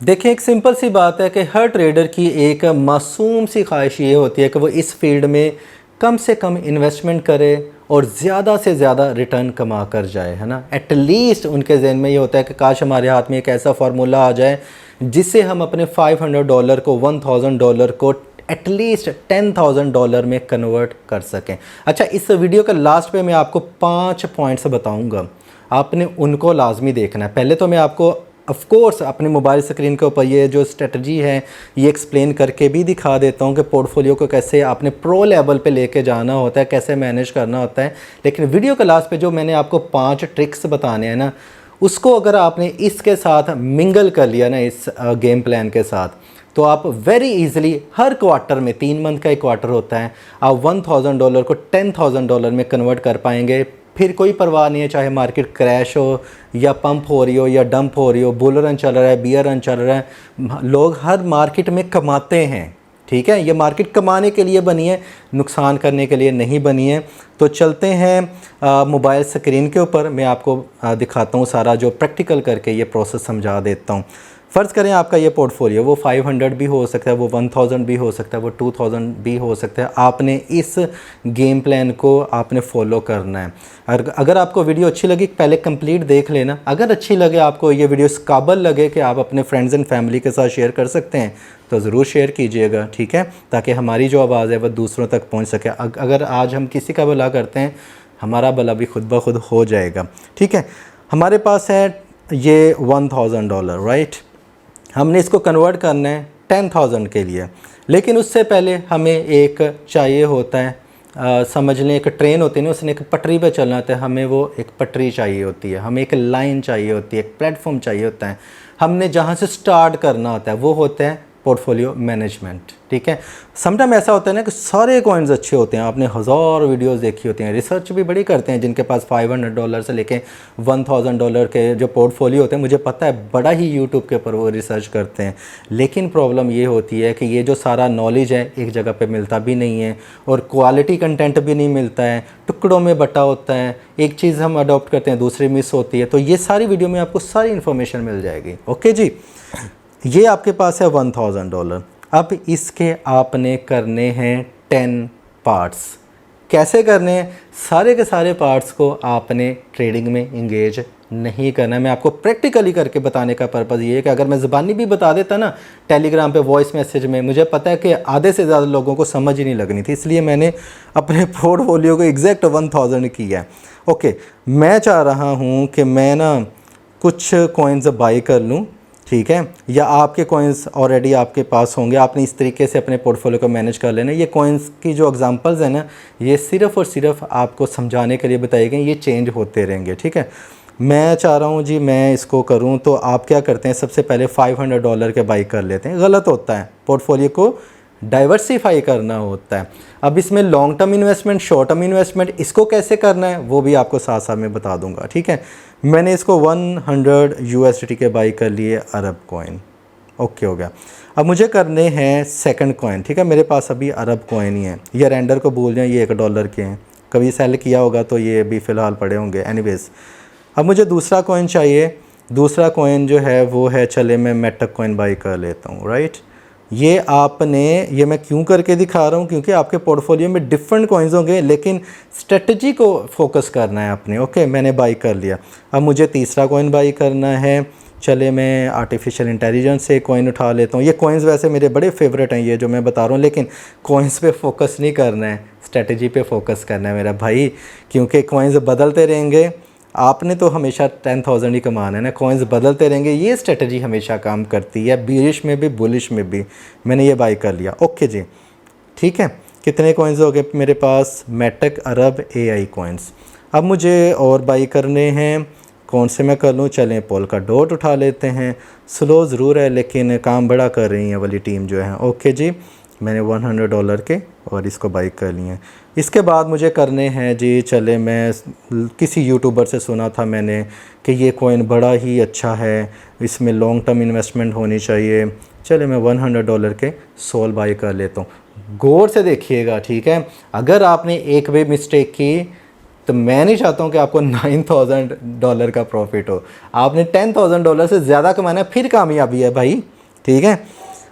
देखिए, एक सिंपल सी बात है कि हर ट्रेडर की एक मासूम सी ख्वाहिश ये होती है कि वो इस फील्ड में कम से कम इन्वेस्टमेंट करे और ज़्यादा से ज़्यादा रिटर्न कमा कर जाए, है ना। एटलीस्ट उनके जहन में ये होता है कि काश हमारे हाथ में एक ऐसा फार्मूला आ जाए जिससे हम अपने $500 को $1000 को एटलीस्ट $10,000 में कन्वर्ट कर सकें। अच्छा, इस वीडियो का लास्ट पे मैं आपको 5 पॉइंट्स बताऊंगा, आपने उनको लाजमी देखना है। पहले तो मैं आपको ऑफ कोर्स अपने मोबाइल स्क्रीन के ऊपर ये जो स्ट्रेटजी है ये एक्सप्लेन करके भी दिखा देता हूँ कि पोर्टफोलियो को कैसे आपने प्रो लेवल पे लेके जाना होता है, कैसे मैनेज करना होता है। लेकिन वीडियो के लास्ट पे जो मैंने आपको 5 ट्रिक्स बताने हैं ना, उसको अगर आपने इसके साथ मिंगल कर लिया ना, इस गेम प्लान के साथ, तो आप वेरी इजीली हर क्वार्टर में, 3 मंथ का एक क्वार्टर होता है, आप $1000 को $10,000 में कन्वर्ट कर पाएंगे। फिर कोई परवाह नहीं है चाहे मार्केट क्रैश हो या पंप हो रही हो या डंप हो रही हो, बुल रन चल रहा है, बियर रन चल रहा है, लोग हर मार्केट में कमाते हैं। ठीक है, ये मार्केट कमाने के लिए बनी है, नुकसान करने के लिए नहीं बनी है। तो चलते हैं मोबाइल स्क्रीन के ऊपर, मैं आपको दिखाता हूँ सारा जो प्रैक्टिकल करके ये प्रोसेस समझा देता हूँ। फ़र्ज़ करें आपका ये पोर्टफोलियो वो 500 भी हो सकता है, वो 1000 भी हो सकता है, वो 2000 भी हो सकता है। आपने इस गेम प्लान को आपने फॉलो करना है। अगर आपको वीडियो अच्छी लगी पहले कंप्लीट देख लेना। अगर अच्छी लगे आपको, ये वीडियो इस काबिल लगे कि आप अपने फ्रेंड्स एंड फैमिली के साथ शेयर कर सकते हैं, तो ज़रूर शेयर कीजिएगा, ठीक है, ताकि हमारी जो आवाज़ है वह दूसरों तक पहुँच सके। अगर आज हम किसी का भला करते हैं, हमारा भला भी खुद ब खुद हो जाएगा। ठीक है, हमारे पास है ये $1000, राइट। हमने इसको कन्वर्ट करना है 10,000 के लिए, लेकिन उससे पहले हमें एक चाहिए होता है, समझ लें एक ट्रेन होती है ना, उसने एक पटरी पे चलना होता है, हमें वो एक पटरी चाहिए होती है, हमें एक लाइन चाहिए होती है, एक प्लेटफॉर्म चाहिए होता है। हमने जहाँ से स्टार्ट करना होता है वो होता है पोर्टफोलियो मैनेजमेंट। ठीक है, समटाइम ऐसा होता है ना कि सारे कॉइन्स अच्छे होते हैं, आपने हज़ार वीडियोस देखी होती हैं, रिसर्च भी बड़ी करते हैं जिनके पास $500 से लेके $1000 के जो पोर्टफोलियो होते हैं, मुझे पता है बड़ा ही यूट्यूब के ऊपर वो रिसर्च करते हैं। लेकिन प्रॉब्लम ये होती है कि ये जो सारा नॉलेज है एक जगह पे मिलता भी नहीं है और क्वालिटी कंटेंट भी नहीं मिलता है, टुकड़ों में बटा होता है, एक चीज़ हम अडॉप्ट करते हैं दूसरी मिस होती है। तो ये सारी वीडियो में आपको सारी इन्फॉर्मेशन मिल जाएगी। ओके जी, ये आपके पास है $1000। अब इसके आपने करने हैं 10 पार्ट्स। कैसे करने हैं? सारे के सारे पार्ट्स को आपने ट्रेडिंग में इंगेज नहीं करना है। मैं आपको प्रैक्टिकली करके बताने का पर्पज़ ये है कि अगर मैं ज़बानी भी बता देता ना टेलीग्राम पे वॉइस मैसेज में, मुझे पता है कि आधे से ज़्यादा लोगों को समझ ही नहीं लगनी थी, इसलिए मैंने अपने पोर्टफोलियो को एग्जैक्ट 1000 किया है। ओके, मैं चाह रहा हूँ कि मैं ना कुछ कॉइन्स बाई कर लूँ, ठीक है, या आपके कॉइन्स ऑलरेडी आपके पास होंगे, आपने इस तरीके से अपने पोर्टफोलियो को मैनेज कर लेना। ये कॉइन्स की जो एग्जांपल्स हैं ना, ये सिर्फ़ और सिर्फ आपको समझाने के लिए बताए गए, ये चेंज होते रहेंगे। ठीक है, मैं चाह रहा हूँ जी मैं इसको करूँ, तो आप क्या करते हैं, सबसे पहले $500 के बाई कर लेते हैं। गलत होता है, पोर्टफोलियो को डाइवर्सिफाई करना होता है। अब इसमें long term investment, short term investment, इसको कैसे करना है वो भी आपको साथ साथ में बता दूंगा। ठीक है, मैंने इसको 100 USDT के बाई कर लिए अरब कॉइन। ओके हो गया। अब मुझे करने हैं सेकंड कॉइन। ठीक है, मेरे पास अभी अरब कॉइन ही है, ये रेंडर को भूल जाएं, ये $1 के हैं, कभी सेल किया होगा तो ये अभी फ़िलहाल पड़े होंगे। एनीवेज, अब मुझे दूसरा कॉइन चाहिए। दूसरा कॉइन जो है वो है, चले मैं मेटक कॉइन बाई कर लेता हूँ, राइट। ये आपने, ये मैं क्यों करके दिखा रहा हूँ, क्योंकि आपके पोर्टफोलियो में डिफरेंट कॉइन्स होंगे, लेकिन स्ट्रेटजी को फोकस करना है आपने। ओके, मैंने बाई कर लिया। अब मुझे तीसरा कॉइन बाई करना है। चले मैं आर्टिफिशियल इंटेलिजेंस से कॉइन उठा लेता हूँ। ये कॉइन्स वैसे मेरे बड़े फेवरेट हैं ये जो मैं बता रहा हूँ, लेकिन कॉइन्स पे फोकस नहीं करना है, स्ट्रेटजी पे फोकस करना है मेरा भाई, क्योंकि कॉइन्स बदलते रहेंगे। आपने तो हमेशा 10,000 ही कमाना है ना, कॉइन्स बदलते रहेंगे, ये स्ट्रेटजी हमेशा काम करती है, बीरिश में भी बुलिश में भी। मैंने ये बाई कर लिया। ओके जी, ठीक है, कितने कॉइन्स हो गए मेरे पास, मेटक, अरब, AI कॉइन्स। अब मुझे और बाई करने हैं, कौन से मैं कर लूँ, चलें पोल्का डॉट उठा लेते हैं। स्लो ज़रूर है लेकिन काम बड़ा कर रही है वाली टीम जो है। ओके जी, मैंने $100 के और इसको बाई कर लिए हैं। इसके बाद मुझे करने हैं जी, चले मैं किसी यूट्यूबर से सुना था मैंने कि ये कॉइन बड़ा ही अच्छा है, इसमें लॉन्ग टर्म इन्वेस्टमेंट होनी चाहिए। चले मैं $100 के सोल बाई कर लेता हूँ। गौर से देखिएगा, ठीक है, अगर आपने एक भी मिस्टेक की तो मैं नहीं चाहता हूँ कि आपको $9,000 का प्रॉफिट हो, आपने $10,000 से ज़्यादा कमाना है, फिर कामयाबी है भाई, ठीक है।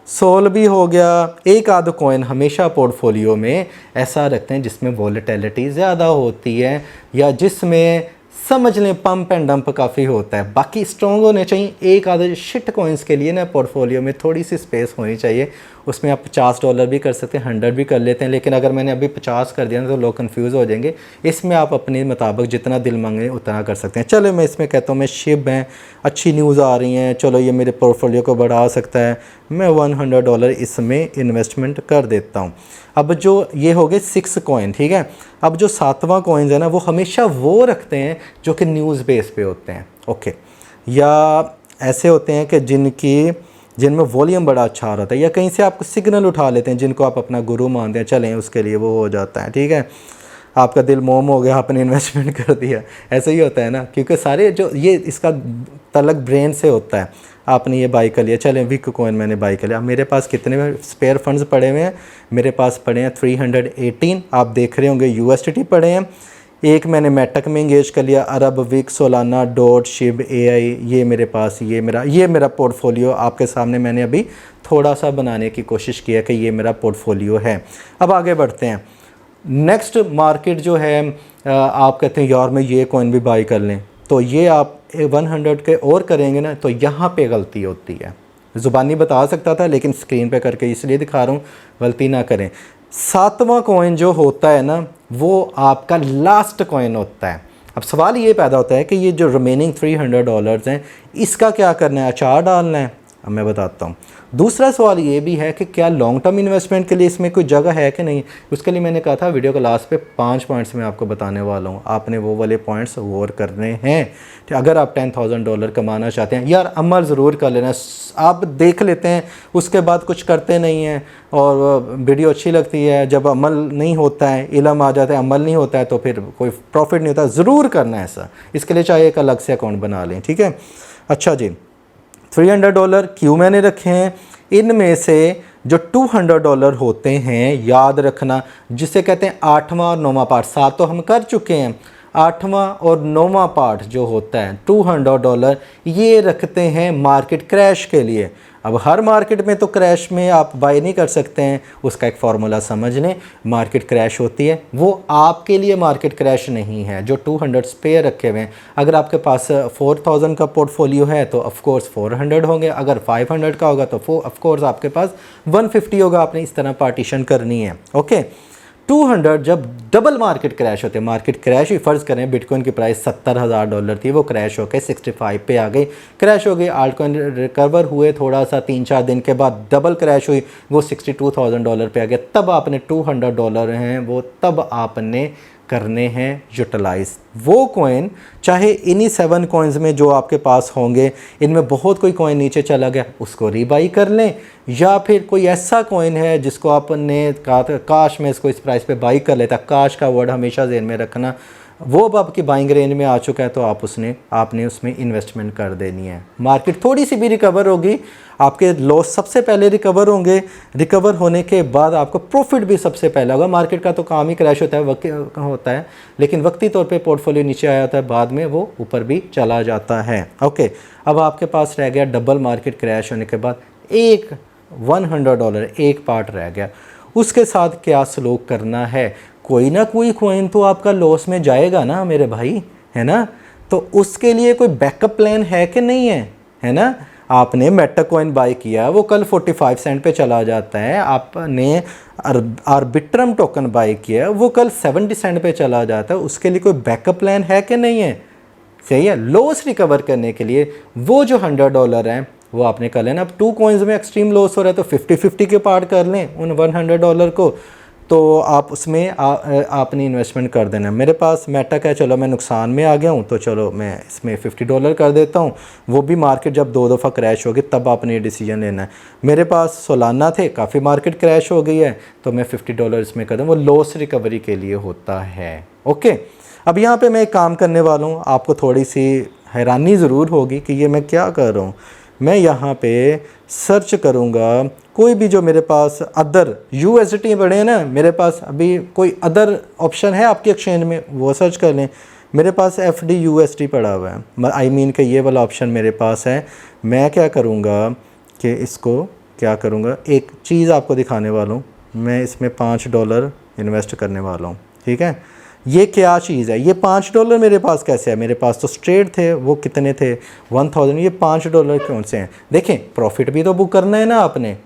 सोल भी हो गया। एक आध कॉइन हमेशा पोर्टफोलियो में ऐसा रखते हैं जिसमें वॉलेटिलिटी ज़्यादा होती है या जिसमें समझ लें पंप एंड डंप काफ़ी होता है। बाकी स्ट्रॉन्ग होने चाहिए। एक आधे शिट कॉइन्स के लिए ना पोर्टफोलियो में थोड़ी सी स्पेस होनी चाहिए, उसमें आप $50 भी कर सकते हैं, 100 भी कर लेते हैं। लेकिन अगर मैंने अभी 50 कर दिया ना तो लोग कंफ्यूज हो जाएंगे। इसमें आप अपने मुताबिक जितना दिल मांगे उतना कर सकते हैं। चलो मैं इसमें कहता हूँ मैं शिप हैं, अच्छी न्यूज़ आ रही हैं, चलो ये मेरे पोर्टफोलियो को बढ़ा सकता है, मैं $100 इसमें इन्वेस्टमेंट कर देता हूँ। अब जो ये हो गए 6 कॉइन, ठीक है। अब जो 7वां कॉइन्स है ना वो हमेशा वो रखते हैं जो कि न्यूज़ बेस पे होते हैं, ओके, या ऐसे होते हैं कि जिनमें वॉल्यूम बड़ा अच्छा आ रहा है, या कहीं से आपको सिग्नल उठा लेते हैं जिनको आप अपना गुरु मानते हैं, चलें उसके लिए वो हो जाता है, ठीक है। आपका दिल मोम हो गया, आपने इन्वेस्टमेंट कर दिया, ऐसा ही होता है ना, क्योंकि सारे जो ये इसका तलक ब्रेन से होता है। आपने ये बाई कर लिया, चलें विक कॉइन मैंने बाई कर लिया। मेरे पास कितने स्पेयर फंड्स पड़े हुए हैं, मेरे पास पड़े हैं 318, आप देख रहे होंगे USDT पड़े हैं। एक मैंने मेटक में इंगेज कर लिया, अरब, Wick, Solana, dot, Shiv, AI, ये मेरे पास ये मेरा पोर्टफोलियो आपके सामने मैंने अभी थोड़ा सा बनाने की कोशिश किया कि ये मेरा पोर्टफोलियो है। अब आगे बढ़ते हैं। नेक्स्ट मार्केट जो है आप कहते हैं यार मैं ये कॉइन भी बाई कर लें, तो ये आप 100 के और करेंगे ना तो यहाँ पे गलती होती है। ज़ुबानी बता सकता था लेकिन स्क्रीन पे करके इसलिए दिखा रहा हूँ, गलती ना करें। 7वां कॉइन जो होता है ना वो आपका लास्ट कॉइन होता है। अब सवाल ये पैदा होता है कि ये जो रिमेनिंग $300 हैं इसका क्या करना है, अचार डालना है? अब मैं बताता हूँ। दूसरा सवाल ये भी है कि क्या लॉन्ग टर्म इन्वेस्टमेंट के लिए इसमें कोई जगह है कि नहीं। उसके लिए मैंने कहा था वीडियो के लास्ट पे 5 पॉइंट्स मैं आपको बताने वाला हूँ, आपने वो वाले पॉइंट्स गौर करने हैं। अगर आप $10,000 कमाना चाहते हैं, यार अमल ज़रूर कर लेना। आप देख लेते हैं उसके बाद कुछ करते नहीं हैं और वीडियो अच्छी लगती है, जब अमल नहीं होता है, इल्म आ जाता है, अमल नहीं होता है तो फिर कोई प्रॉफिट नहीं होता। ज़रूर करना है ऐसा, इसके लिए चाहे एक अलग से अकाउंट बना लें, ठीक है। अच्छा जी, $300 क्यों मैंने रखे हैं? इनमें से जो $200 होते हैं, याद रखना, जिसे कहते हैं 8वां और 9वां पार्ट, 7 तो हम कर चुके हैं, 8वां और 9वां पार्ट जो होता है $200 ये रखते हैं मार्केट क्रैश के लिए। अब हर मार्केट में तो क्रैश में आप बाय नहीं कर सकते हैं, उसका एक फार्मूला समझ लें। मार्केट क्रैश होती है, वो आपके लिए मार्केट क्रैश नहीं है। जो 200 स्पेयर रखे हुए हैं, अगर आपके पास 4000 का पोर्टफोलियो है तो ऑफ कोर्स 400 होंगे, अगर 500 का होगा तो ऑफ कोर्स आपके पास 150 होगा। आपने इस तरह पार्टीशन करनी है, ओके। 200 जब डबल मार्केट क्रैश होते हैं, मार्केट क्रैश ही फ़र्ज़ करें बिटकॉइन की प्राइस $70,000 थी, वो क्रैश होकर 65 पे आ गई, क्रैश हो गई। आल्ट कॉइन रिकवर हुए थोड़ा सा, 3-4 दिन के बाद डबल क्रैश हुई, वो $62,000 पे आ गया। तब आपने $200 हैं वो तब आपने करने हैं यूटिलाइज़ वो कॉइन। चाहे इन्हीं 7 कॉइन्स में जो आपके पास होंगे, इनमें बहुत कोई कॉइन नीचे चला गया उसको रीबाई कर लें, या फिर कोई ऐसा कॉइन है जिसको आपने कहा था काश मैं इसको इस प्राइस पे बाई कर लेता, काश का वर्ड हमेशा ज़हन में रखना। वो अब आपकी बाइंग रेंज में आ चुका है तो आपने उसमें इन्वेस्टमेंट कर देनी है। मार्केट थोड़ी सी भी रिकवर होगी, आपके लॉस सबसे पहले रिकवर होंगे, रिकवर होने के बाद आपको प्रॉफिट भी सबसे पहले होगा। मार्केट का तो काम ही क्रैश होता है, लेकिन वक्ती तौर पे पोर्टफोलियो नीचे आया होता है, बाद में वो ऊपर भी चला जाता है, ओके। अब आपके पास रह गया डबल मार्केट क्रैश होने के बाद एक $100 एक पार्ट रह गया, उसके साथ क्या सलूक करना है। कोई ना कोई कॉइन तो आपका लॉस में जाएगा ना मेरे भाई, है ना। तो उसके लिए कोई बैकअप प्लान है कि नहीं है ना। आपने मेटा कॉइन बाय किया, वो कल 45 सेंट पे चला जाता है। आपने आर्बिट्रम टोकन बाय किया, वो कल 70 सेंट पे चला जाता है। उसके लिए कोई बैकअप प्लान है कि नहीं है, सही है। लॉस रिकवर करने के लिए वो जो $100 हैं वो आपने कर लेना। अब 2 कॉइन्स में एक्सट्रीम लॉस हो रहा है तो 50-50 के पार्ट कर लें उन $100 को, तो आप उसमें आपने इन्वेस्टमेंट कर देना। मेरे पास मेटक है, चलो मैं नुकसान में आ गया हूँ तो चलो मैं इसमें $50 कर देता हूँ। वो भी मार्केट जब 2 दफ़ा क्रैश होगी तब आपने ये डिसीजन लेना है। मेरे पास सोलाना थे, काफ़ी मार्केट क्रैश हो गई है तो मैं $50 इसमें कर दूँ, वो लॉस रिकवरी के लिए होता है, ओके। अब यहाँ पर मैं एक काम करने वाला हूँ, आपको थोड़ी सी हैरानी ज़रूर होगी कि ये मैं क्या कर रहा हूँ। मैं यहाँ पे सर्च करूँगा कोई भी जो मेरे पास अदर USDT पड़े हैं ना, मेरे पास अभी कोई अदर ऑप्शन है आपके एक्सचेंज में, वो सर्च कर लें। मेरे पास FD USD पड़ा हुआ है, आई मीन कि ये वाला ऑप्शन मेरे पास है। मैं क्या करूँगा कि इसको क्या करूँगा, एक चीज़ आपको दिखाने वाला हूँ। मैं इसमें $5 इन्वेस्ट करने वाला हूँ, ठीक है। ये क्या चीज़ है, ये $5 मेरे पास कैसे है? मेरे पास तो स्ट्रेट थे, वो कितने थे 1000, ये $5 कौन से हैं? देखें, प्रॉफिट भी तो बुक करना है ना आपने।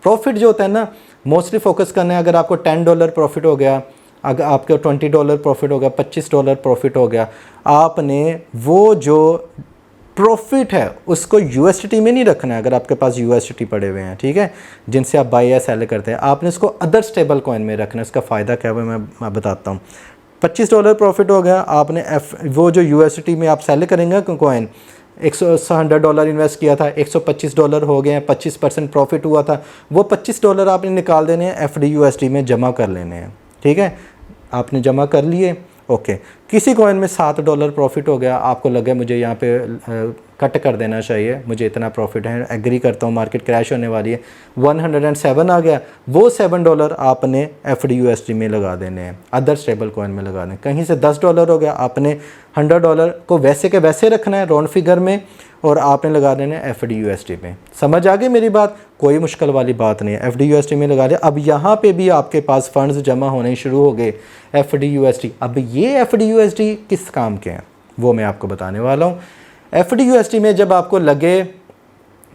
प्रॉफिट जो होता है ना, मोस्टली फोकस करना है। अगर आपको $10 प्रॉफिट हो गया, अगर आपके $20 प्रॉफिट हो गया, $25 प्रॉफिट हो गया, आपने वो जो प्रॉफिट है उसको USDT में नहीं रखना है। अगर आपके पास USDT पड़े हुए हैं, ठीक है, जिनसे आप बाई या सेल करते हैं, आपने इसको अदर स्टेबल कॉइन में रखना है। इसका फ़ायदा क्या है मैं बताता हूँ। $25 प्रॉफिट हो गया, आपने वो जो USDT में आप सेल करेंगे कॉइन, $100 इन्वेस्ट किया था, $125 हो गए हैं, 25% प्रॉफिट हुआ था, वो $25 आपने निकाल देने हैं, FD USD में जमा कर लेने हैं, ठीक है। आपने जमा कर लिए, ओके। किसी कॉइन में $7 प्रॉफिट हो गया, आपको लगे मुझे यहाँ पे कट कर देना चाहिए, मुझे इतना प्रॉफिट है, एग्री करता हूँ, मार्केट क्रैश होने वाली है, 107 आ गया, वो $7 आपने FD USD में लगा देने हैं, अदर स्टेबल कॉइन में लगा दें। कहीं से $10 हो गया, आपने $100 को वैसे के वैसे रखना है राउंड फिगर में, और आपने लगा देना है FD USD में। समझ आ गई मेरी बात? कोई मुश्किल वाली बात नहीं है, FD USD में लगा दिया। अब यहाँ पे भी आपके पास फंड्स जमा होने शुरू हो गए, FD USD। अब ये FD USD किस काम के हैं वो मैं आपको बताने वाला हूँ। FD USD में जब आपको लगे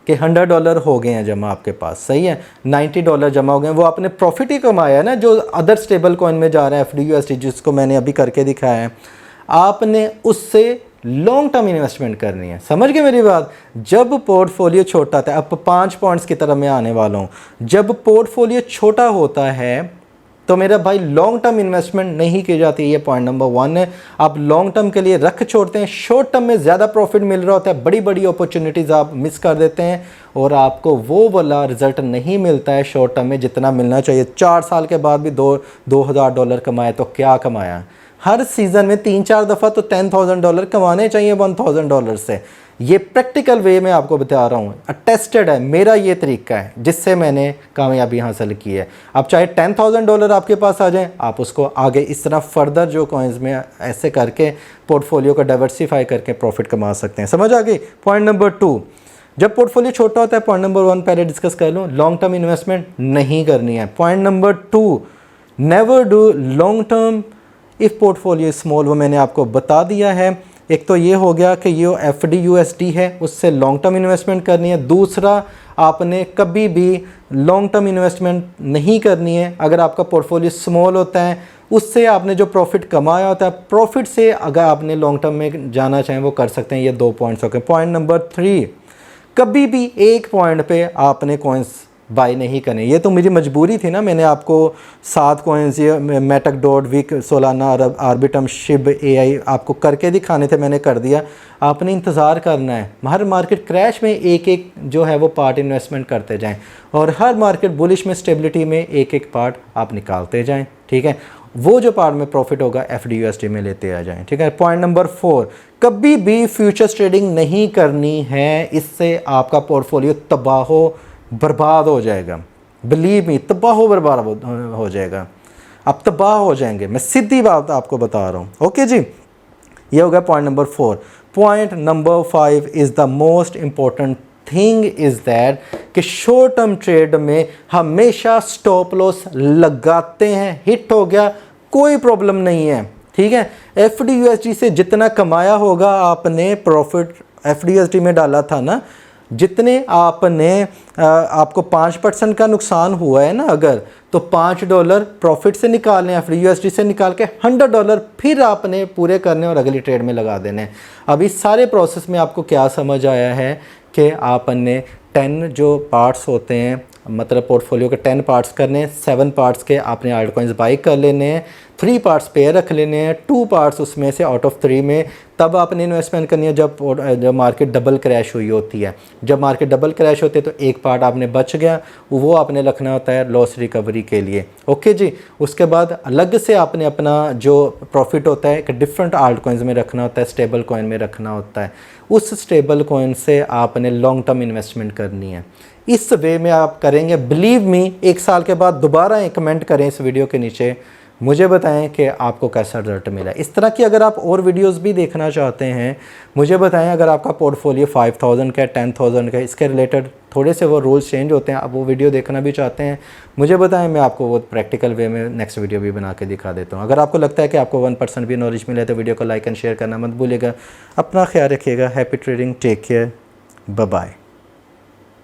कि $100 हो गए हैं जमा आपके पास, सही है, $90 जमा हो गए हैं, वो आपने प्रॉफिट ही कमाया है ना, जो अदर स्टेबल कॉइन में जा रहा है FD USD, जिसको मैंने अभी करके दिखाया है, आपने उससे लॉन्ग टर्म इन्वेस्टमेंट करनी है। समझ गए मेरी बात? जब पोर्टफोलियो छोटा था, अब 5 पॉइंट्स की तरफ मैं आने वाला हूँ। जब पोर्टफोलियो छोटा होता है तो मेरा भाई लॉन्ग टर्म इन्वेस्टमेंट नहीं की जाती, ये पॉइंट नंबर 1 है। आप लॉन्ग टर्म के लिए रख छोड़ते हैं, शॉर्ट टर्म में ज़्यादा प्रॉफिट मिल रहा होता है, बड़ी बड़ी अपॉर्चुनिटीज़ आप मिस कर देते हैं, और आपको वो वाला रिजल्ट नहीं मिलता है शॉर्ट टर्म में जितना मिलना चाहिए। 4 साल के बाद भी $2000 कमाए तो क्या कमाया? हर सीज़न में 3-4 दफ़ा तो $10,000 कमाने चाहिए $1000 से। ये प्रैक्टिकल वे में आपको बता रहा हूँ, टेस्टेड है, मेरा ये तरीका है जिससे मैंने कामयाबी हासिल की है। अब चाहे $10,000 आपके पास आ जाए, आप उसको आगे इस तरह फर्दर जो कॉइन्स में ऐसे करके पोर्टफोलियो को डाइवर्सिफाई करके प्रॉफिट कमा सकते हैं। समझ आ गई? पॉइंट नंबर 2, जब पोर्टफोलियो छोटा होता है, पॉइंट नंबर 1 पहले डिस्कस कर लूँ, लॉन्ग टर्म इन्वेस्टमेंट नहीं करनी है। Point number 2, never do long term if portfolio small, वो मैंने आपको बता दिया है। एक तो ये हो गया कि ये FD USD है, उससे लॉन्ग टर्म इन्वेस्टमेंट करनी है। दूसरा, आपने कभी भी लॉन्ग टर्म इन्वेस्टमेंट नहीं करनी है अगर आपका पोर्टफोलियो स्मॉल होता है। उससे आपने जो प्रॉफिट कमाया होता है, प्रॉफिट से अगर आपने लॉन्ग टर्म में जाना चाहें वो कर सकते हैं। ये 2 पॉइंट्स हो गए। पॉइंट नंबर 3, कभी भी एक पॉइंट पे आपने कॉइन्स बाई नहीं करने। ये तो मेरी मजबूरी थी ना, मैंने आपको 7 कॉइन्स, ये मेटक dot week, Solana, आर्बिटम, Shiv, AI आपको करके दिखाने थे, मैंने कर दिया। आपने इंतज़ार करना है, हर मार्केट क्रैश में एक एक जो है वो पार्ट इन्वेस्टमेंट करते जाएं, और हर मार्केट बुलिश में, स्टेबिलिटी में एक एक पार्ट आप निकालते जाएं, ठीक है। वो जो पार्ट में प्रॉफिट होगा FD USD में लेते आ जाएं, ठीक है। पॉइंट नंबर 4, कभी भी फ्यूचर्स ट्रेडिंग नहीं करनी है, इससे आपका पोर्टफोलियो तबाह बर्बाद हो जाएगा। बिलीव मी, तबाह बर्बाद हो जाएगा, आप तबाह हो जाएंगे, मैं सीधी बात आपको बता रहा हूँ। ओके जी, ये हो गया point number 4। Point number 5 is the most important thing is that कि शॉर्ट टर्म ट्रेड में हमेशा स्टॉप लॉस लगाते हैं। हिट हो गया कोई प्रॉब्लम नहीं है, ठीक है। FD USD से जितना कमाया होगा आपने, प्रॉफिट FD USD में डाला था ना, जितने आपने आपको 5% का नुकसान हुआ है ना अगर, तो $5 प्रॉफिट से निकालने, FD USD से निकाल के $100 फिर आपने पूरे करने और अगली ट्रेड में लगा देने। अब इस सारे प्रोसेस में आपको क्या समझ आया है कि आपने 10 जो पार्ट्स होते हैं, मतलब पोर्टफोलियो के 10 पार्ट्स करने, 7 पार्ट्स के आपने आल्ट कॉइन्स बाई कर लेने हैं, 3 पार्ट्स पेयर रख लेने हैं, 2 पार्ट्स उसमें से आउट ऑफ 3 में तब आपने इन्वेस्टमेंट करनी है जब मार्केट डबल क्रैश हुई होती है। जब मार्केट डबल क्रैश होती है तो एक पार्ट आपने बच गया, वो आपने रखना होता है लॉस रिकवरी के लिए। ओके जी, उसके बाद अलग से आपने अपना जो प्रॉफिट होता है एक डिफरेंट आल्ट कॉइन्स में रखना होता है, स्टेबल कॉइन में रखना होता है। उस स्टेबल कॉइन से आपने लॉन्ग टर्म इन्वेस्टमेंट करनी है। इस वे में आप करेंगे, बिलीव मी, 1 साल के बाद दोबारा एक कमेंट करें इस वीडियो के नीचे, मुझे बताएं कि आपको कैसा रिजल्ट मिला। इस तरह की अगर आप और वीडियोस भी देखना चाहते हैं, मुझे बताएं। अगर आपका पोर्टफोलियो 5000 का, 10,000 का, इसके रिलेटेड थोड़े से वो रूल्स चेंज होते हैं, आप वो वीडियो देखना भी चाहते हैं, मुझे बताएं। मैं आपको वो प्रैक्टिकल वे में नेक्स्ट वीडियो भी बना के दिखा देता हूँ। अगर आपको लगता है कि आपको 1% भी नॉलेज मिले तो वीडियो को लाइक एंड शेयर करना मत भूलिएगा। अपना ख्याल रखिएगा। Happy trading, take care, bye bye.